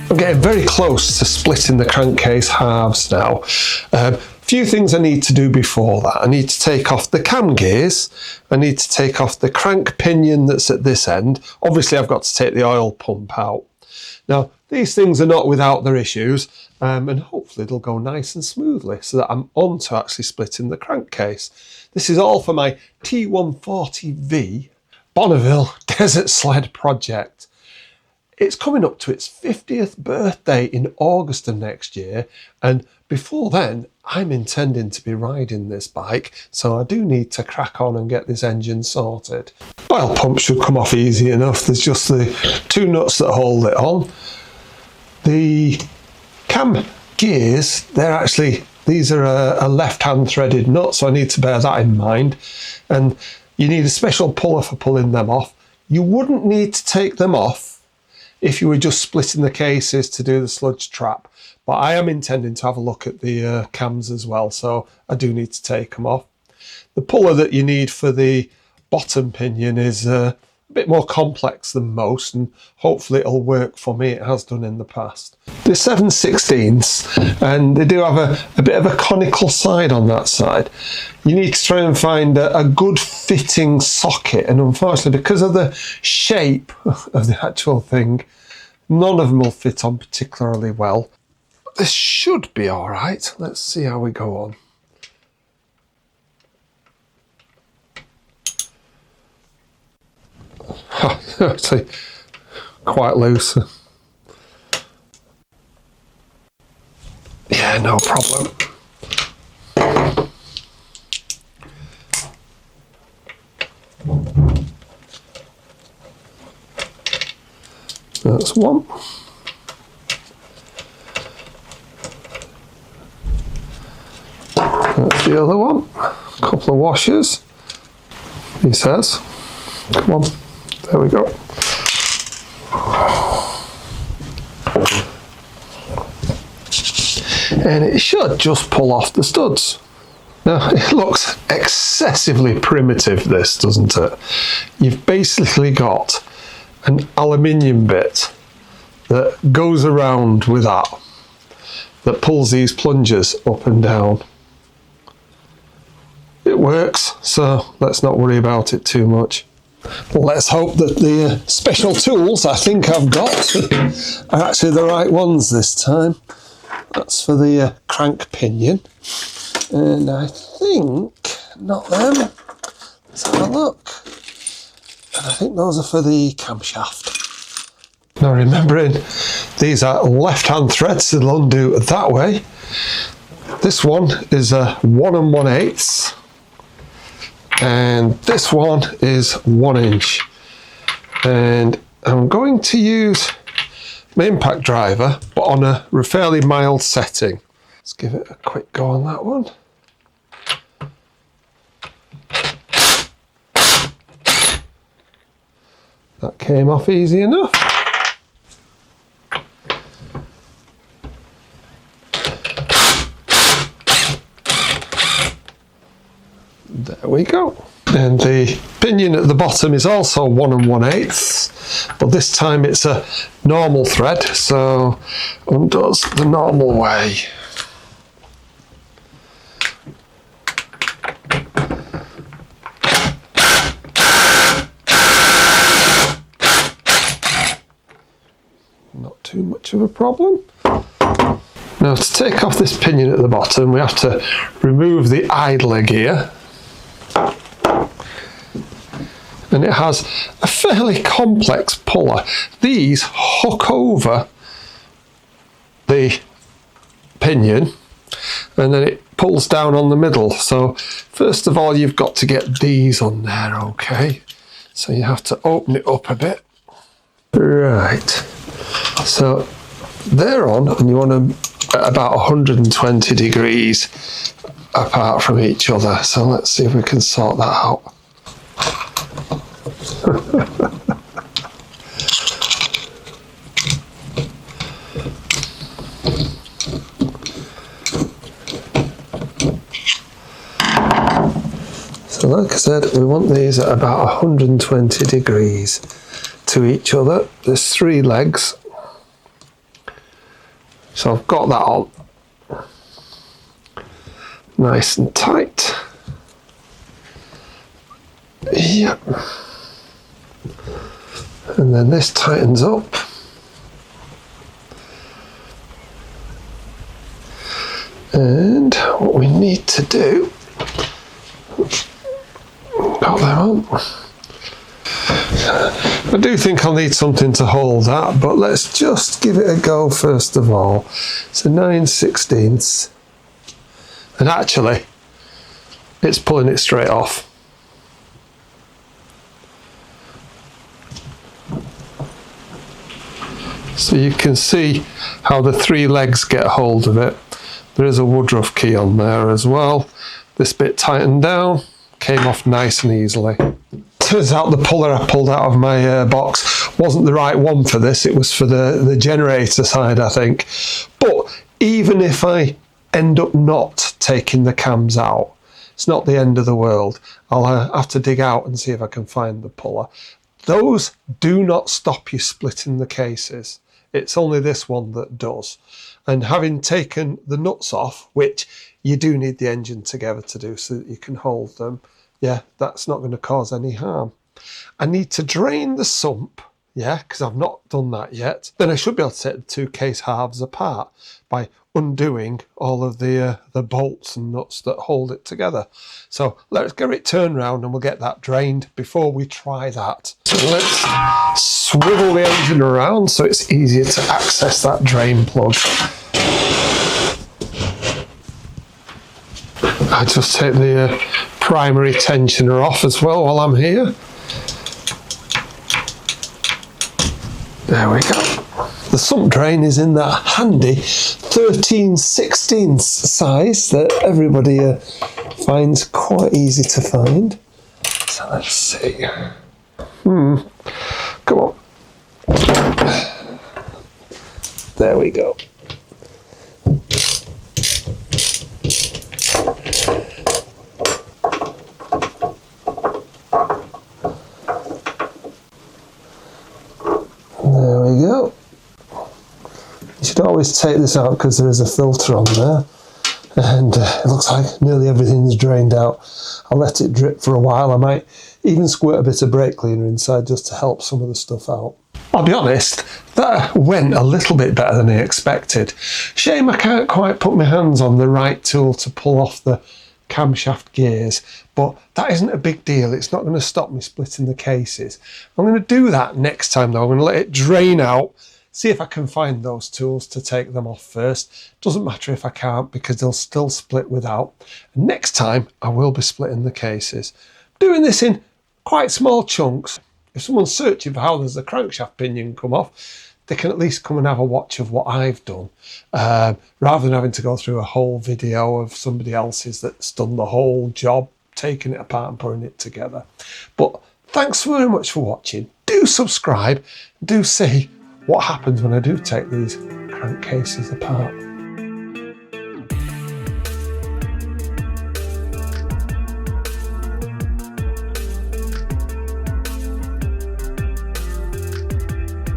I'm getting very close to splitting the crankcase halves now. Few things I need to do before that. I need to take off the cam gears. I need to take off the crank pinion that's at this end. Obviously I've got to take the oil pump out. Now these things are not without their issues, and hopefully it'll go nice and smoothly so that I'm on to actually splitting the crankcase. This is all for my T140V Bonnevilles desert sled project. It's coming up to its 50th birthday in August of next year, and before then I'm intending to be riding this bike, so I do need to crack on and get this engine sorted. Oil pump should come off easy enough. There's just the two nuts that hold it on. The cam gears, these are a left-hand threaded nut, so I need to bear that in mind. And you need a special puller for pulling them off. You wouldn't need to take them off if you were just splitting the cases to do the sludge trap. But I am intending to have a look at the cams as well, so I do need to take them off. The puller that you need for the bottom pinion is a bit more complex than most, and hopefully it'll work for me. It has done in the past. They're 7/16, and they do have a bit of a conical side on that side. You need to try and find a good fitting socket, and unfortunately because of the shape of the actual thing, none of them will fit on particularly well. This should be all right. Let's see how we go on. Actually, quite loose. Yeah, no problem. That's one. That's the other one. A couple of washers, he says. Come on, there we go. And it should just pull off the studs. Now, it looks excessively primitive, this, doesn't it? You've basically got an aluminium bit that goes around with that pulls these plungers up and down. It works, so let's not worry about it too much. Let's hope that the special tools I think I've got are actually the right ones this time. That's for the crank pinion, and I think not them. Let's have a look. And I think those are for the camshaft. Now remembering these are left-hand threads, so they'll undo that way. This one is a 1 1/8, and this one is 1 inch. And I'm going to use my impact driver, but on a fairly mild setting. Let's give it a quick go on that one. That came off easy enough. There we go. And the pinion at the bottom is also 1 1/8, but this time it's a normal thread, so undoes the normal way. Not too much of a problem. Now to take off this pinion at the bottom, we have to remove the idler gear. And it has a fairly complex puller. These hook over the pinion and then it pulls down on the middle. So first of all, you've got to get these on there, okay? So you have to open it up a bit. Right, so they're on, and you want them at about 120 degrees apart from each other. So let's see if we can sort that out. So like I said, we want these at about 120 degrees to each other. There's 3 legs. So I've got that on nice and tight. Yep. And then this tightens up. And what we need to do, got that on. I do think I'll need something to hold that, but let's just give it a go first of all. It's a 9/16, and actually it's pulling it straight off. So you can see how the 3 legs get hold of it. There is a woodruff key on there as well. This bit tightened down, came off nice and easily. Turns out the puller I pulled out of my box wasn't the right one for this. It was for the generator side, I think. But even if I end up not taking the cams out, it's not the end of the world. I'll have to dig out and see if I can find the puller. Those do not stop you splitting the cases. It's only this one that does. And having taken the nuts off, which you do need the engine together to do so that you can hold them, yeah, that's not going to cause any harm. I need to drain the sump, yeah, because I've not done that yet. Then I should be able to take the 2 case halves apart by undoing all of the bolts and nuts that hold it together. So let's get it turned round and we'll get that drained before we try that. So let's swivel the engine around so it's easier to access that drain plug. I just take the primary tensioner off as well while I'm here. There we go. The sump drain is in that handy 13/16 size that everybody finds quite easy to find. So let's see. Come on. There we go. There we go. You should always take this out because there is a filter on there, and it looks like nearly everything's drained out. I'll let it drip for a while. I might even squirt a bit of brake cleaner inside just to help some of the stuff out. I'll be honest, that went a little bit better than I expected. Shame I can't quite put my hands on the right tool to pull off the camshaft gears, but that isn't a big deal. It's not going to stop me splitting the cases. I'm going to do that next time though. I'm going to let it drain out, see if I can find those tools to take them off first. Doesn't matter if I can't because they'll still split without. And next time I will be splitting the cases. Doing this in quite small chunks. If someone's searching for how does the crankshaft pinion come off, they can at least come and have a watch of what I've done, rather than having to go through a whole video of somebody else's that's done the whole job, taking it apart and putting it together. But thanks very much for watching. Do subscribe, do see what happens when I do take these crankcases apart.